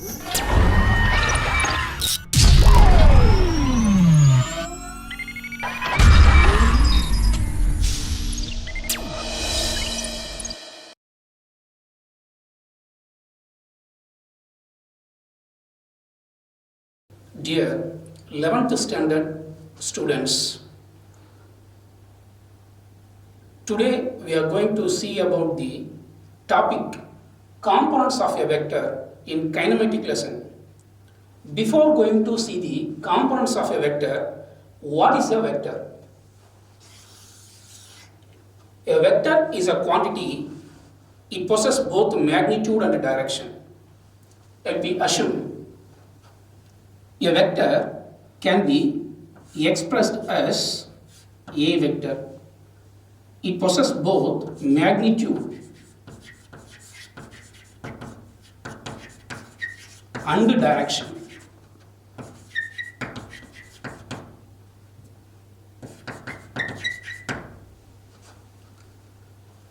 Dear 11th standard students, today we are going to see about the topic components of a vector in kinematic lesson. Before going to see the components of a vector, what is a vector? A vector is a quantity. It possesses both magnitude and direction. Let me assume a vector can be expressed as a vector. It possesses both magnitude and direction.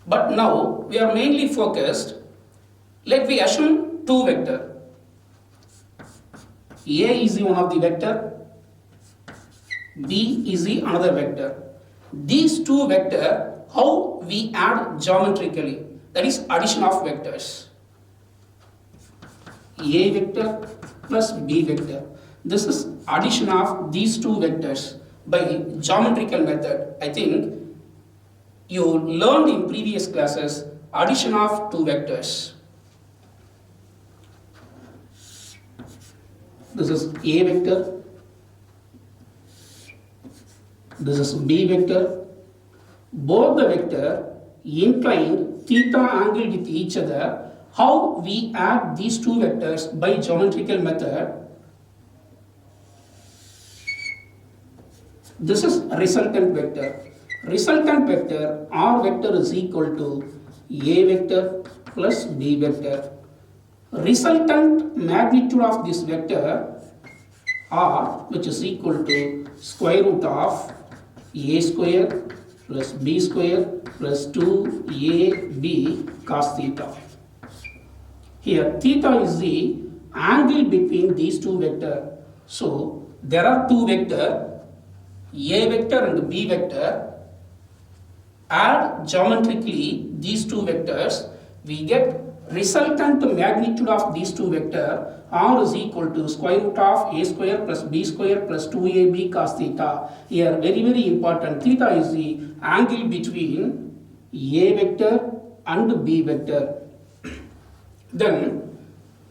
But now we are mainly focused. Let me assume two vectors. A is the one of the vector, B is the another vector. These two vectors, how we add geometrically, that is addition of vectors. A vector plus B vector. This is addition of these two vectors by geometrical method. I think you learned in previous classes addition of two vectors. This is A vector, this is B vector. Both the vector inclined theta angle with each other. How we add these two vectors by geometrical method? This is resultant vector. Resultant vector R vector is equal to A vector plus B vector. Resultant magnitude of this vector R, which is equal to square root of A square plus B square plus 2AB cos theta. Here theta is the angle between these two vectors. So there are two vectors, A vector and B vector. Add geometrically these two vectors, we get resultant magnitude of these two vectors R is equal to square root of A square plus B square plus 2AB cos theta. Here very important, theta is the angle between A vector and B vector. Then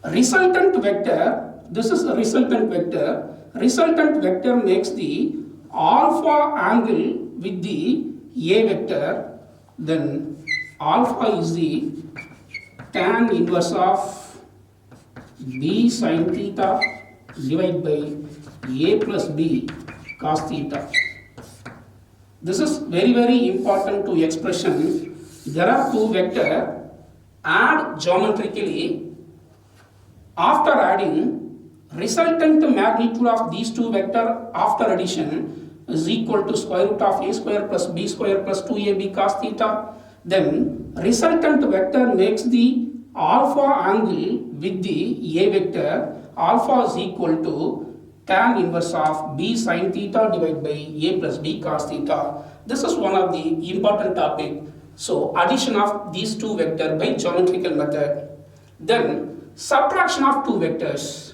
resultant vector, this is a resultant vector. Resultant vector makes the alpha angle with the A vector. Then alpha is the tan inverse of B sin theta divided by A plus B cos theta. This is very important to expression. There are two vectors. Add geometrically. After adding, resultant magnitude of these two vectors after addition is equal to square root of A square plus B square plus 2AB cos theta. Then resultant vector makes the alpha angle with the A vector. Alpha is equal to tan inverse of B sin theta divided by A plus B cos theta. This is one of the important topic. So addition of these two vectors by geometrical method. Then subtraction of two vectors.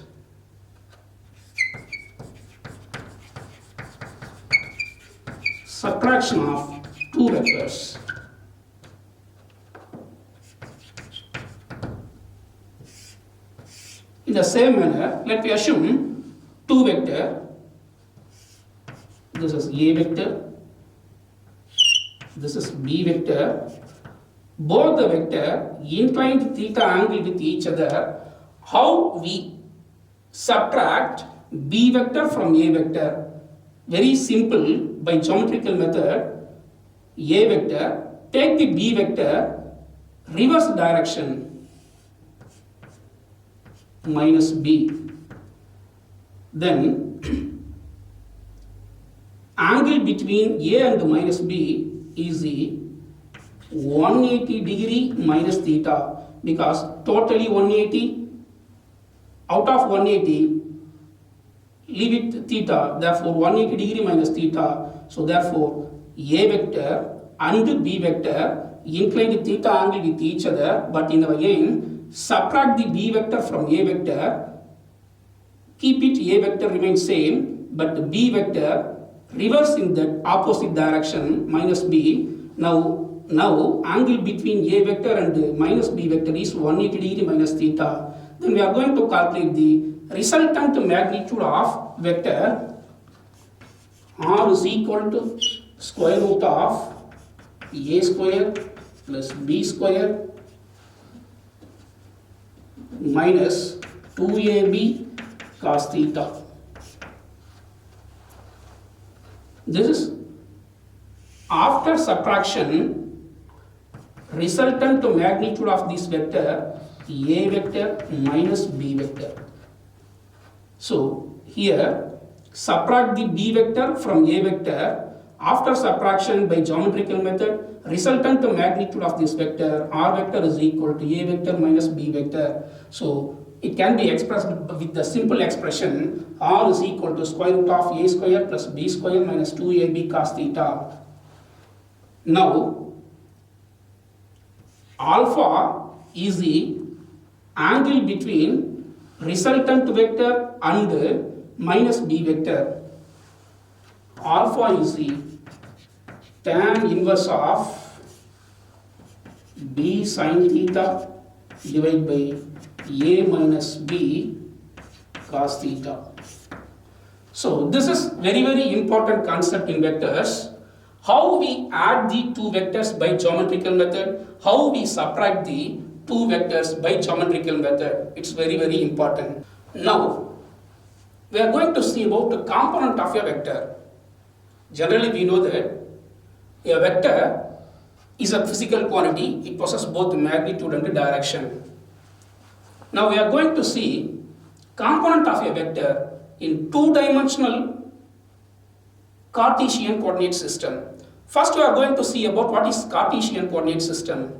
Subtraction of two vectors. In the same manner, let me assume two vectors. This is A vector. This is B vector. Both the vector inclined theta angle with each other. How we subtract B vector from A vector? Very simple, by geometrical method. A vector, take the B vector, reverse direction, minus B. Then angle between A and minus B is the 180 degree minus theta, because totally 180 out of 180, leave it theta, therefore 180 degree minus theta. So therefore A vector and B vector incline theta angle with each other, but in our aim, subtract the B vector from A vector, keep it A vector remains same, but B vector reverse in the opposite direction, minus B. Now angle between A vector and minus B vector is 180 degree minus theta. Then we are going to calculate the resultant magnitude of vector R is equal to square root of A square plus B square minus 2AB cos theta. This is after subtraction resultant magnitude of this vector A vector minus B vector. So here subtract the B vector from A vector. After subtraction by geometrical method, resultant magnitude of this vector R vector is equal to A vector minus B vector. So it can be expressed with the simple expression R is equal to square root of A square plus B square minus 2AB cos theta. Now alpha is the angle between resultant vector and minus B vector. Alpha is the tan inverse of B sin theta divided by A minus B cos theta. So this is very important concept in vectors. How we add the two vectors by geometrical method, how we subtract the two vectors by geometrical method. It's very important. Now we are going to see about the component of a vector. Generally we know that a vector is a physical quantity. It possesses both magnitude and direction. Now we are going to see component of a vector in two-dimensional Cartesian coordinate system. First we are going to see about what is Cartesian coordinate system.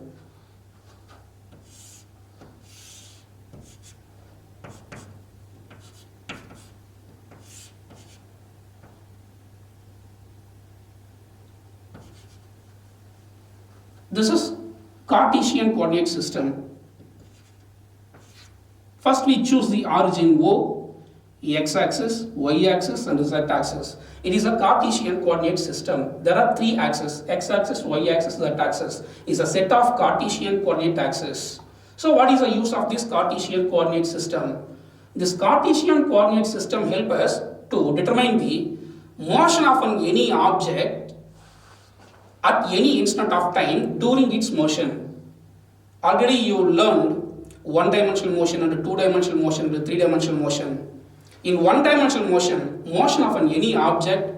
This is Cartesian coordinate system. First we choose the origin O, x-axis, y-axis and z-axis. It is a Cartesian coordinate system. There are three axes, x-axis, y-axis, z-axis. It is a set of Cartesian coordinate axes. So what is the use of this Cartesian coordinate system? This Cartesian coordinate system helps us to determine the motion of any object at any instant of time during its motion. Already you learned one-dimensional motion and two-dimensional motion and three-dimensional motion. In one-dimensional motion, motion of any object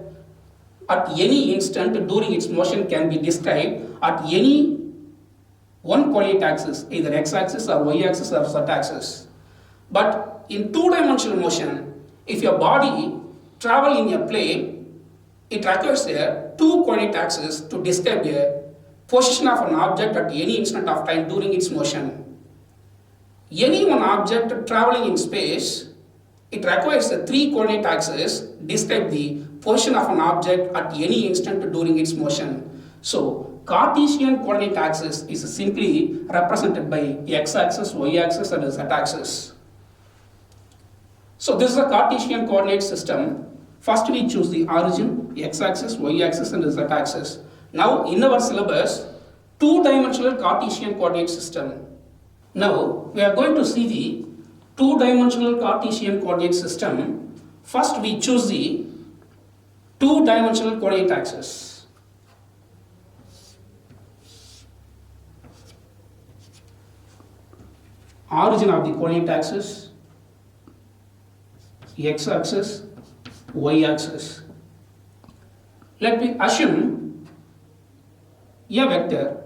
at any instant during its motion can be described at any one coordinate axis, either x-axis or y-axis or z-axis. But in two-dimensional motion, if your body travels in a plane, it requires a two coordinate axis to describe a position of an object at any instant of time during its motion. Any one object traveling in space, it requires a three coordinate axis to describe the position of an object at any instant during its motion. So Cartesian coordinate axis is simply represented by x-axis, y-axis and z-axis. So this is a Cartesian coordinate system. First we choose the origin, x-axis, y-axis and z-axis. Now in our syllabus, two-dimensional Cartesian coordinate system. Now we are going to see the two-dimensional Cartesian coordinate system. First we choose the two-dimensional coordinate axis. Origin of the coordinate axis, x-axis, y-axis. Let me assume a vector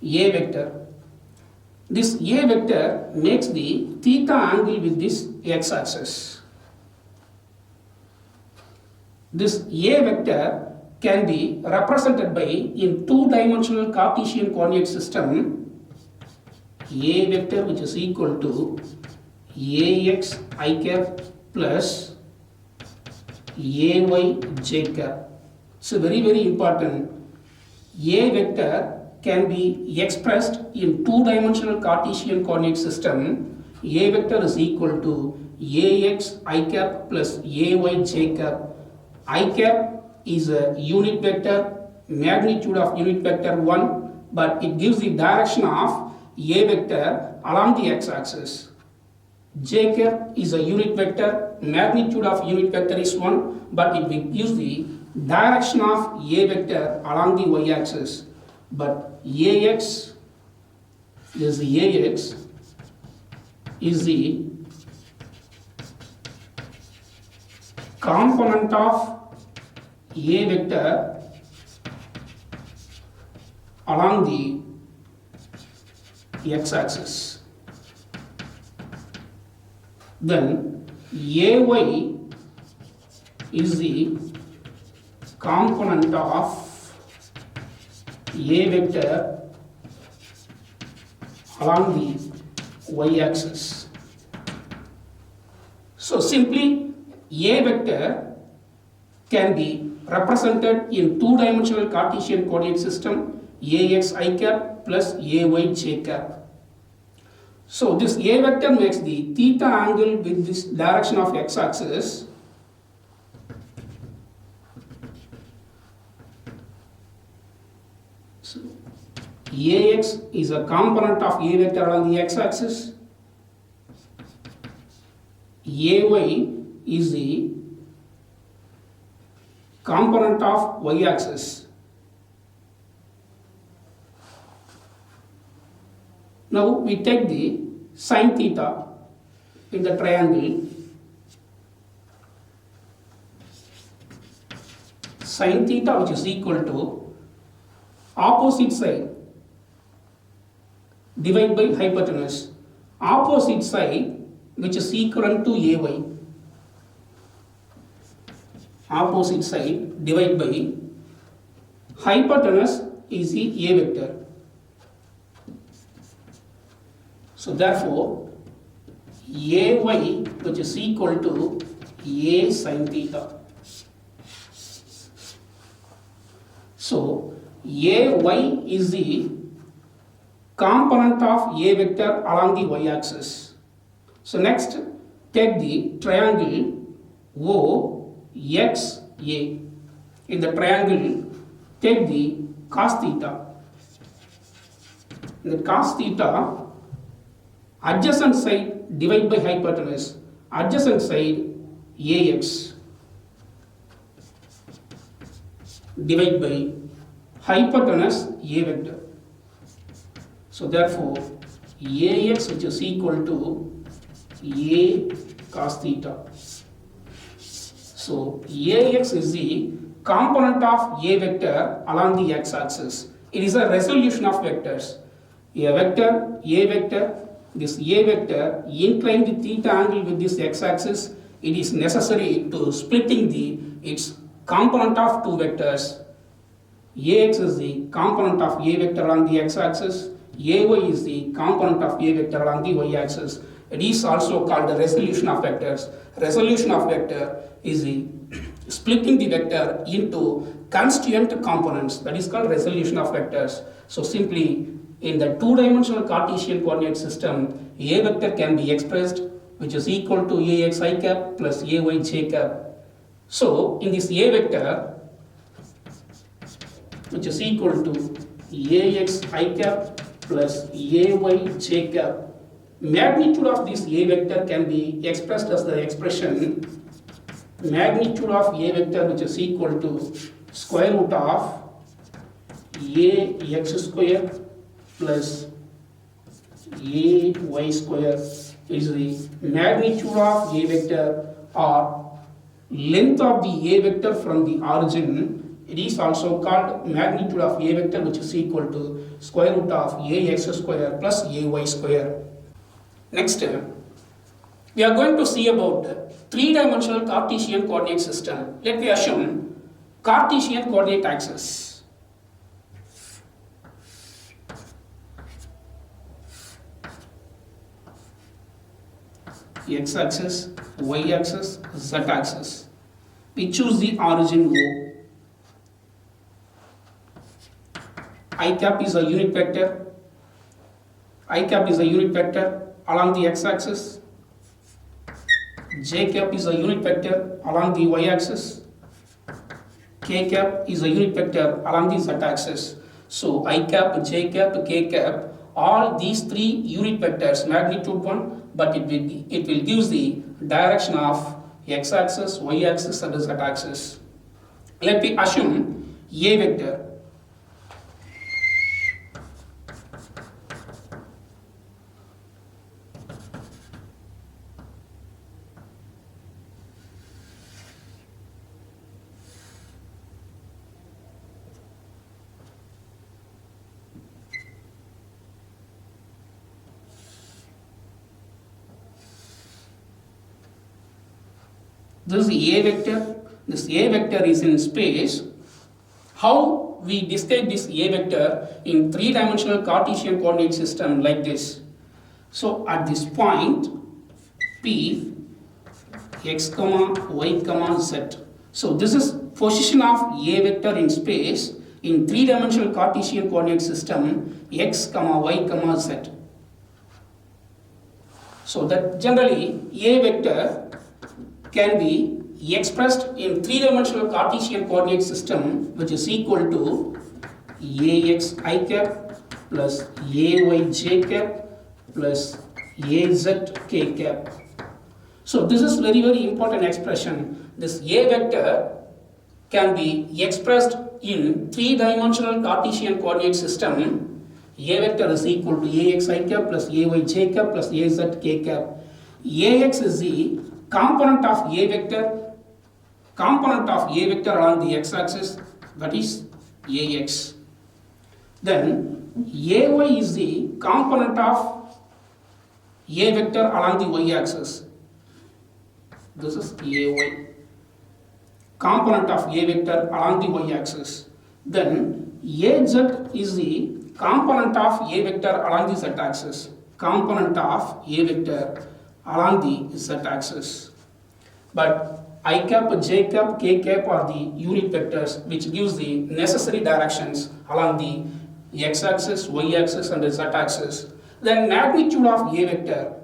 A vector. This A vector makes the theta angle with this x-axis. This A vector can be represented by, in two-dimensional Cartesian coordinate system, A vector which is equal to Ax I cap plus Ay j cap. So very important. A vector can be expressed in two-dimensional Cartesian coordinate system. A vector is equal to Ax I cap plus Ay j cap. I cap is a unit vector, magnitude of unit vector 1, but it gives the direction of A vector along the x-axis. J cap is a unit vector, magnitude of unit vector is 1, but it gives the direction of A vector along the y-axis. But Ax is the component of A vector along the x-axis. Then Ay is the component of A vector along the y-axis. So simply A vector can be represented in two-dimensional Cartesian coordinate system Ax I cap plus Ay j cap. So this A vector makes the theta angle with this direction of x-axis. So Ax is a component of A vector along the x-axis. Ay is the component of y-axis. Now we take the sine theta in the triangle. Sine theta which is equal to opposite side divided by hypotenuse. Opposite side which is equivalent to Ay. Opposite side divided by hypotenuse is the A vector. So therefore Ay which is equal to A sin theta. So Ay is the component of A vector along the y-axis. So next take the triangle OXA. In the triangle take the cos theta. In the cos theta, adjacent side divided by hypotenuse. Adjacent side Ax divided by hypotenuse A vector. So therefore Ax which is equal to A cos theta. So Ax is the component of A vector along the x-axis. It is a resolution of vectors. A vector, this A vector incline the theta angle with this x-axis. It is necessary to splitting its component of two vectors. Ax is the component of A vector along the x-axis. Ay is the component of A vector along the y-axis. It is also called the resolution of vectors. Resolution of vector is the splitting the vector into constituent components. That is called resolution of vectors. So simply in the two-dimensional Cartesian coordinate system, A vector can be expressed which is equal to Ax I cap plus Ay j cap. So in this A vector which is equal to Ax I cap plus Ay j cap, magnitude of this A vector can be expressed as the expression magnitude of A vector which is equal to square root of Ax square plus Ay square is the magnitude of A vector or length of the A vector from the origin. It is also called magnitude of A vector which is equal to square root of Ax square plus Ay square. Next, we are going to see about three-dimensional Cartesian coordinate system. Let me assume Cartesian coordinate axis. X-axis, Y-axis, Z-axis. We choose the origin O. I cap is a unit vector. I cap is a unit vector along the x-axis. J cap is a unit vector along the y-axis. K cap is a unit vector along the z-axis. So I cap, J cap, K cap, all these three unit vectors, magnitude 1, but it will give the direction of x-axis, y-axis and z-axis. Let me assume A vector. This is A vector. This A vector is in space. How we describe this A vector in three-dimensional Cartesian coordinate system like this. So at this point P, x, y, z. So this is position of A vector in space in three-dimensional Cartesian coordinate system x, y, z. So that generally A vector can be expressed in three-dimensional Cartesian coordinate system, which is equal to ax I cap plus ay j cap plus az k cap. So this is very important expression. This A vector can be expressed in three-dimensional Cartesian coordinate system. A vector is equal to ax I cap plus ay j cap plus az k cap. Ax is the component of A vector along the x-axis, that is Ax. Then Ay is the component of A vector along the y-axis. This is Ay. Component of A vector along the y-axis. Then Az is the component of A vector along the z-axis. Component of A vector along the z-axis. But I cap, j cap, k cap are the unit vectors which gives the necessary directions along the x-axis, y-axis and the z-axis. Then magnitude of A vector,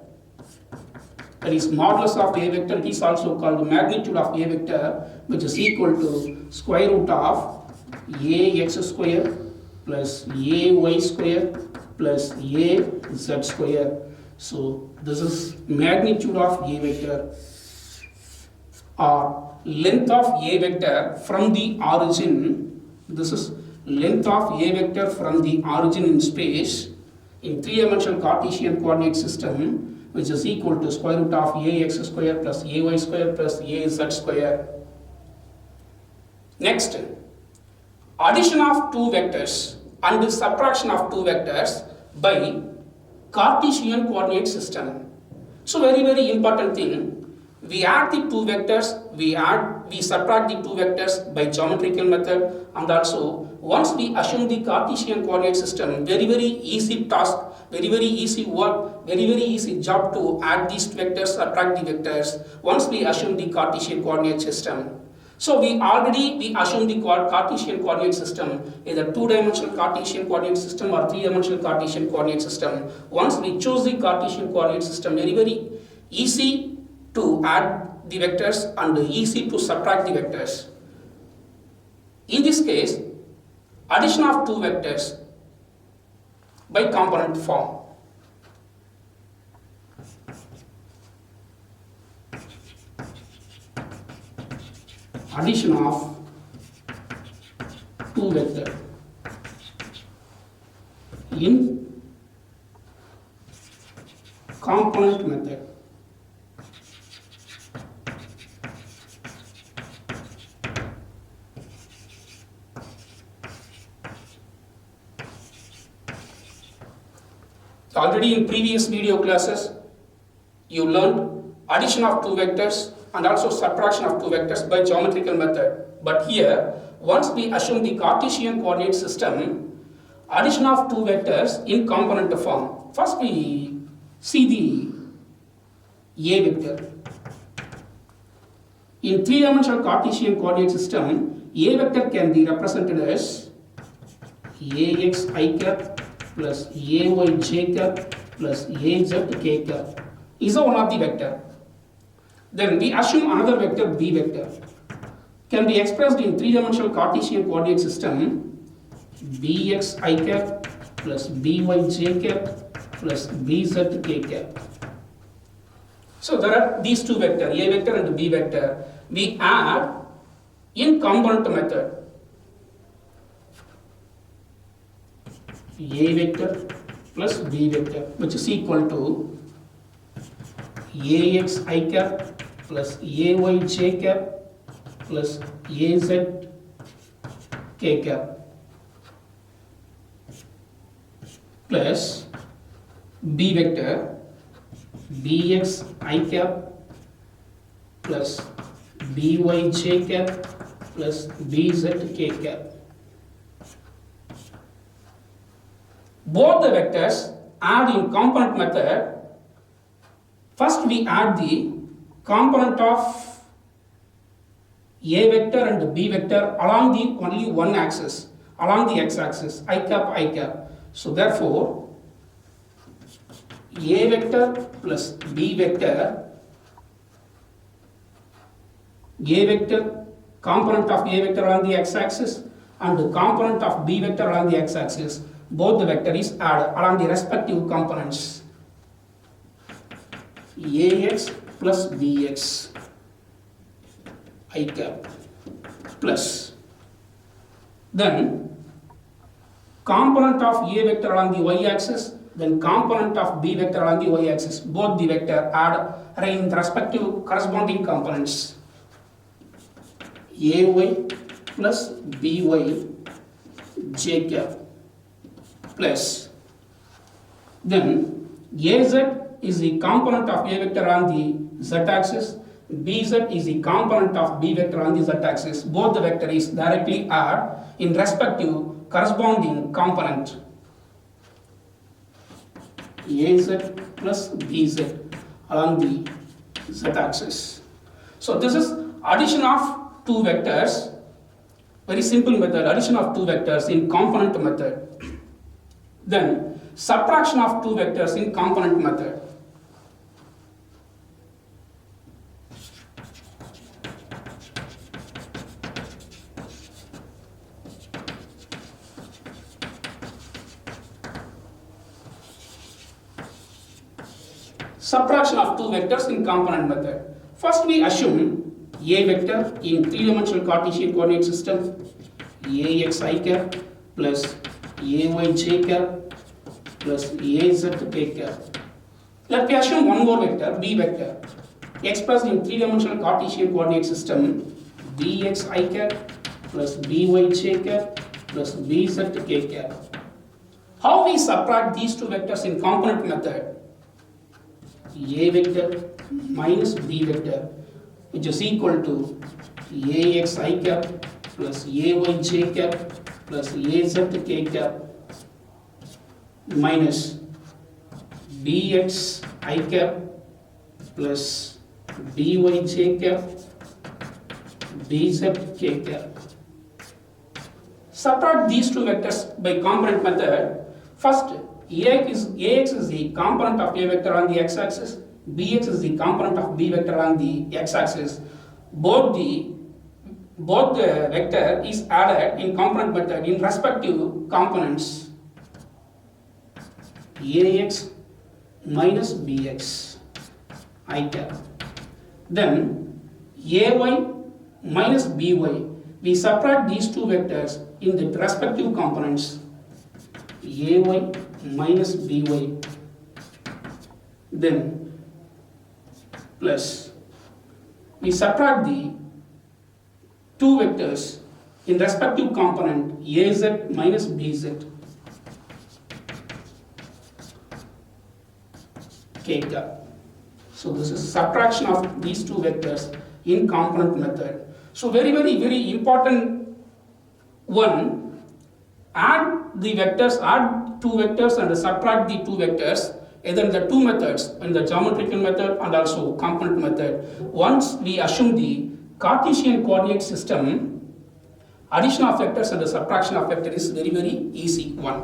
that is modulus of A vector, it is also called magnitude of A vector, which is equal to square root of ax square plus ay square plus az square. So this is magnitude of A vector, or length of A vector from the origin. This is length of A vector from the origin in space in three-dimensional Cartesian coordinate system, which is equal to square root of ax square plus ay square plus az square. Next, addition of two vectors and subtraction of two vectors by Cartesian coordinate system. So very important thing. We add the two vectors, we subtract the two vectors by geometrical method, and also once we assume the Cartesian coordinate system, very easy task, very easy work, very easy job to add these vectors, subtract the vectors, once we assume the Cartesian coordinate system. So we assume the Cartesian coordinate system, either two-dimensional Cartesian coordinate system or three-dimensional Cartesian coordinate system. Once we choose the Cartesian coordinate system, very easy to add the vectors and easy to subtract the vectors. In this case, addition of two vectors by component form. Addition of two vectors in component method. Already in previous video classes, you learned addition of two vectors and also subtraction of two vectors by geometrical method. But here, once we assume the Cartesian coordinate system, addition of two vectors in component form. First we see the A vector. In three-dimensional Cartesian coordinate system, A vector can be represented as ax I cap plus ay j cap plus az k cap is one of the vector. Then we assume another vector B vector can be expressed in three-dimensional Cartesian coordinate system bx I cap plus by j cap plus bz k cap. So there are these two vectors, A vector and B vector. We add in component method. A vector plus B vector, which is equal to ax I cap plus ay j cap plus az k cap plus B vector bx I cap plus by j cap plus bz k cap. Both the vectors add in component method. First we add the component of A vector and B vector along the only one axis, along the x-axis, I cap. So therefore, A vector plus B vector, A vector, component of A vector along the x-axis and the component of B vector along the x-axis, both the vector is added along the respective components. Ax plus bx I cap plus then component of A vector along the y-axis, then component of B vector along the y-axis, both the vector add in respective corresponding components. Ay plus by j cap plus then az is the component of A vector on the z-axis, bz is the component of B vector on the z-axis. Both the vector is directly add in respective corresponding component. Az plus bz along the z-axis. So this is addition of two vectors, very simple method, addition of two vectors in component method. Then subtraction of two vectors in component method. Subtraction of two vectors in component method. First we assume A vector in three-dimensional Cartesian coordinate system ax I cap plus ay j cap plus az k cap. Let me assume one more vector, B vector, expressed in three-dimensional Cartesian coordinate system bx I cap plus by j cap plus bz k cap. How we subtract these two vectors in component method? A vector minus B vector, which is equal to ax I cap plus ay j cap plus az k cap minus bx I cap plus by j cap bz k cap. Subtract these two vectors by component method. First, ax is the component of A vector on the x-axis, bx is the component of B vector on the x-axis. Both the vector is added in component method in respective components. Ax minus bx I cap. Then ay minus by. We subtract these two vectors in the respective components. Ay minus by. Then plus we subtract the two vectors in respective component az minus bz k cap. So this is subtraction of these two vectors in component method. So very important One, add the vectors, add two vectors and subtract the two vectors, either in the two methods, in the geometrical method and also component method. Once we assume the Cartesian coordinate system, addition of vectors and the subtraction of vectors is very, very easy one.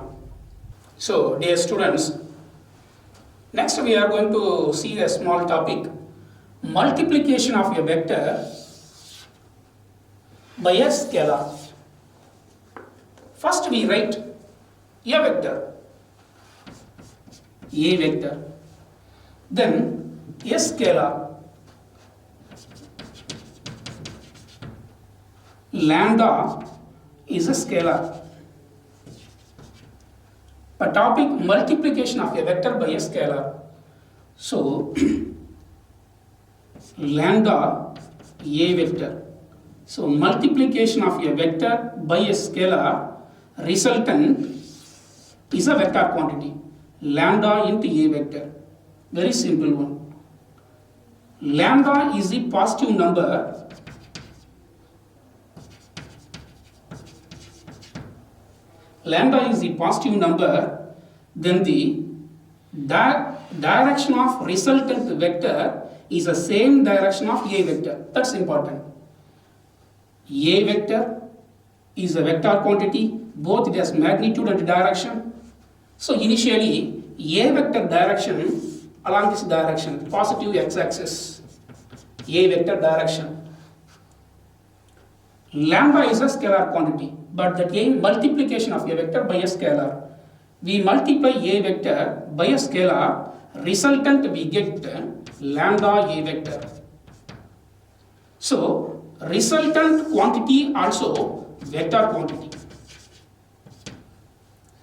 So, dear students, next we are going to see a small topic, multiplication of a vector by a scalar. First we write a vector, then a scalar, lambda is a scalar. A topic, multiplication of a vector by a scalar. So, lambda a vector. So, multiplication of a vector by a scalar, resultant is a vector quantity, lambda into a vector. Very simple one. Lambda is the positive number then the direction of resultant vector is the same direction of a vector. That's important. A vector is a vector quantity, both it has magnitude and direction. So initially, a vector direction along this direction, positive x-axis, a vector direction. Lambda is a scalar quantity, but that a multiplication of a vector by a scalar. We multiply a vector by a scalar, resultant we get lambda a vector. So, resultant quantity also vector quantity.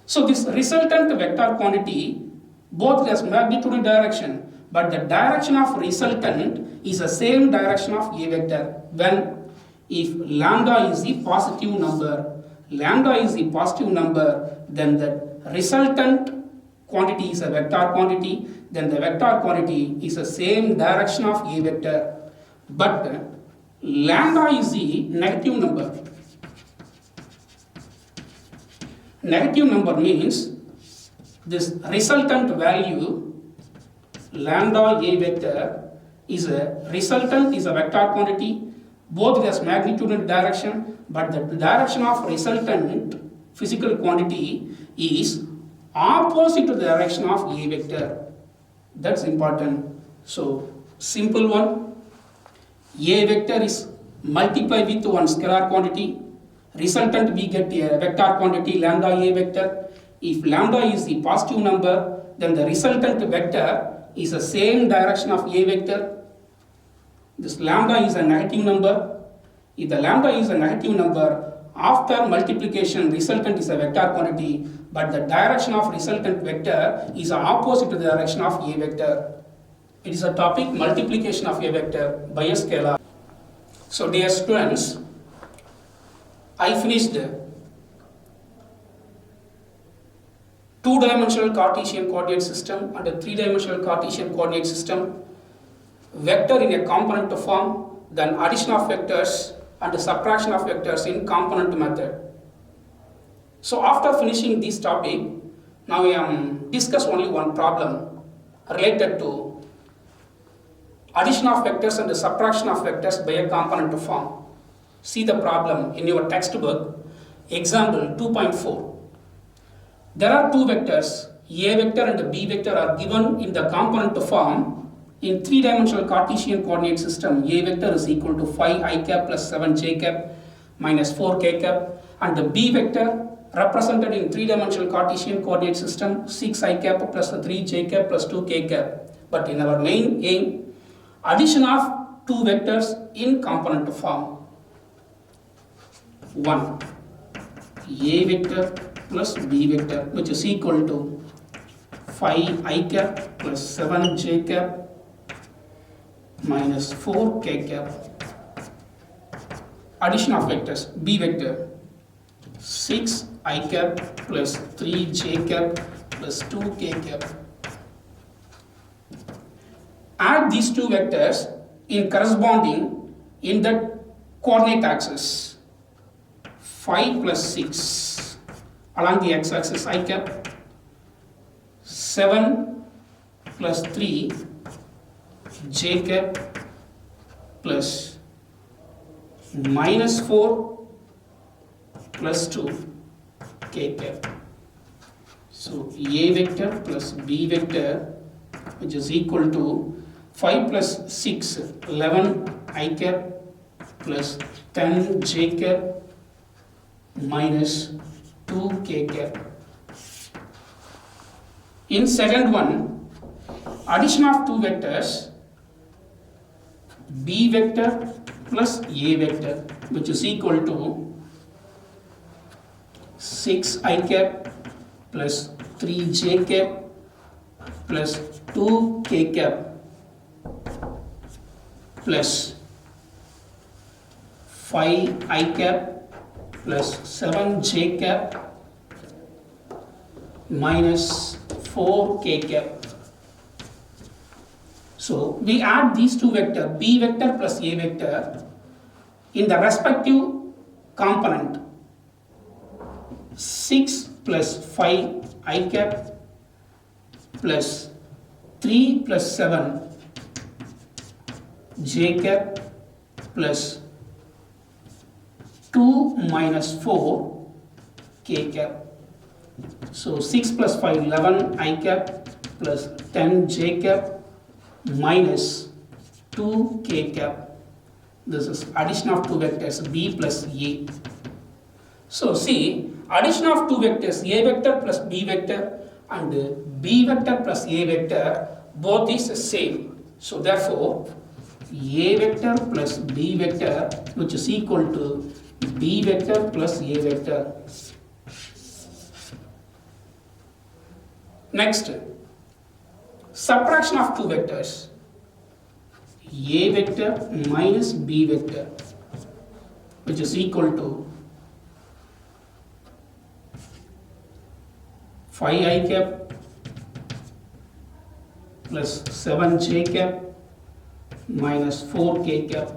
So, this resultant vector quantity both has magnitude and direction, but the direction of resultant is the same direction of a vector when if lambda is the positive number, then the resultant quantity is a vector quantity, then the vector quantity is the same direction of a vector, but lambda is the negative number. Negative number means this resultant value lambda a vector is a resultant is a vector quantity, both it has magnitude and direction, but the direction of resultant physical quantity is opposite to the direction of a vector. That's important. So, simple one, a vector is multiplied with one scalar quantity, resultant we get a vector quantity lambda a vector. If lambda is the positive number, then the resultant vector is the same direction of a vector. This lambda is a negative number. If the lambda is a negative number, after multiplication resultant is a vector quantity, but the direction of resultant vector is opposite to the direction of a vector. It is a topic, multiplication of a vector by a scalar. So dear students, I finished two-dimensional Cartesian coordinate system and a three-dimensional Cartesian coordinate system, vector in a component form, then addition of vectors and subtraction of vectors in component method. So after finishing this topic, now we discuss only one problem related to addition of vectors and subtraction of vectors by a component form. See the problem in your textbook, example 2.4. There are two vectors, a vector and b vector are given in the component form. In three-dimensional Cartesian coordinate system, a vector is equal to 5i cap plus 7j cap minus 4k cap, and the b vector represented in three-dimensional Cartesian coordinate system 6i cap plus 3j cap plus 2k cap. But in our main aim, addition of two vectors in component form. 1. A vector plus b vector, which is equal to 5i cap plus 7j cap minus 4k cap. Addition of vectors, b vector 6i cap plus 3j cap plus 2k cap. Add these two vectors in corresponding in the coordinate axis. 5 plus 6 along the x-axis I cap, 7 plus 3 j cap plus minus 4 plus 2 k cap. So a vector plus b vector, which is equal to 5 plus 6, 11 I cap plus 10 j cap minus 2 k cap. In second one, addition of two vectors, b vector plus a vector, which is equal to 6 I cap plus 3 j cap plus 2 k cap plus 5 I cap plus 7 j cap minus 4 k cap. So we add these two vectors, b vector plus a vector, in the respective component. 6 plus 5 I cap plus 3 plus 7 j cap plus 2 minus 4 k cap. So 6 plus 5, 11 I cap plus 10 j cap minus 2 k cap. This is addition of two vectors, b plus a. So see, addition of two vectors, a vector plus b vector and b vector plus a vector, both is the same. So therefore, a vector plus b vector, which is equal to b vector plus a vector. Next, subtraction of two vectors, a vector minus b vector, which is equal to 5 I cap plus 7 j cap minus 4 k cap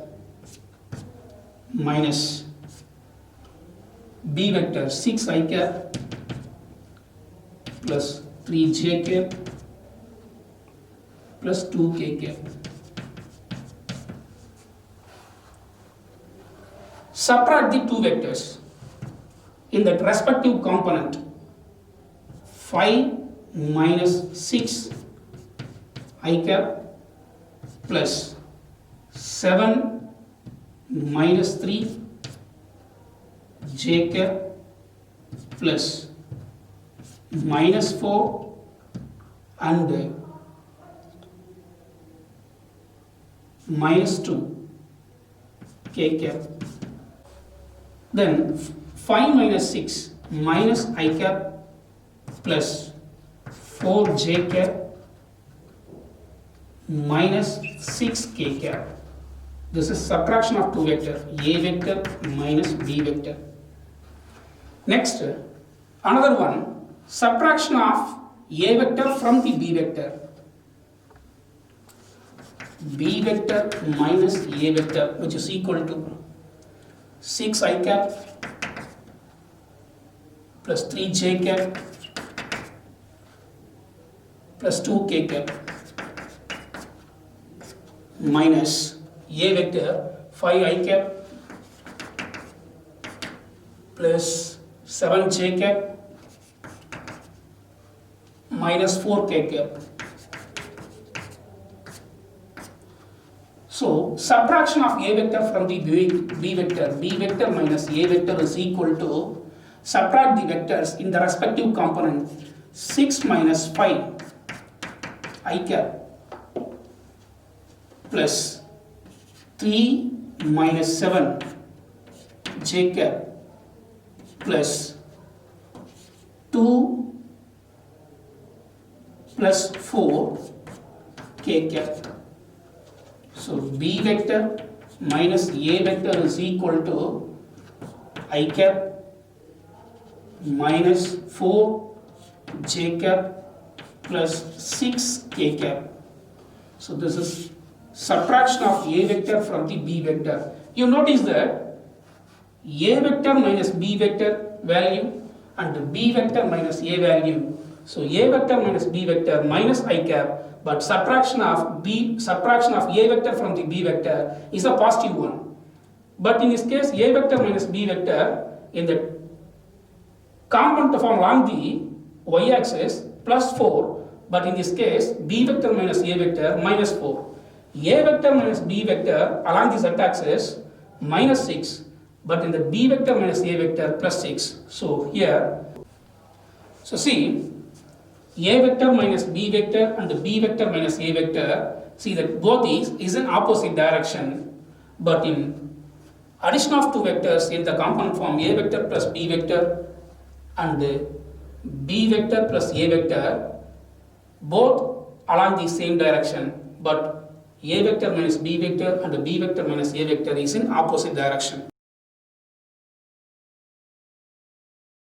minus b vector 6 I cap plus 3 j cap plus 2 k cap. Subtract the two vectors in that respective component. 5 minus 6 I cap plus 7 minus 3 j cap plus minus 4 and minus 2 k cap. Then 5 minus 6 minus I cap plus 4 j cap minus 6 k cap. This is subtraction of two vectors, a vector minus b vector. Next, another one, subtraction of a vector from the b vector. B vector minus a vector, which is equal to 6 I cap plus 3 j cap plus 2 k cap minus a vector 5 I cap plus 7 j cap minus 4 k cap. So subtraction of a vector from the b vector minus a vector is equal to, subtract the vectors in the respective component. 6 minus 5 I cap plus 3 minus 7 j cap plus 2 plus 4 k cap. So b vector minus a vector is equal to I cap minus 4 j cap plus 6 k cap. So this is subtraction of a vector from the b vector. You notice that A vector minus B vector value and B vector minus A value. So A vector minus B vector minus I cap, but subtraction of A vector from the B vector is a positive one. But in this case, A vector minus B vector in the component form along the y-axis plus 4, but in this case B vector minus A vector minus 4. A vector minus B vector along the z-axis minus 6, but in the B vector minus A vector plus 6. So here, so see, A vector minus B vector and B vector minus A vector, see that both these is in opposite direction, but in addition of two vectors in the component form A vector plus B vector and B vector plus A vector, both along the same direction, but A vector minus B vector and B vector minus A vector is in opposite direction.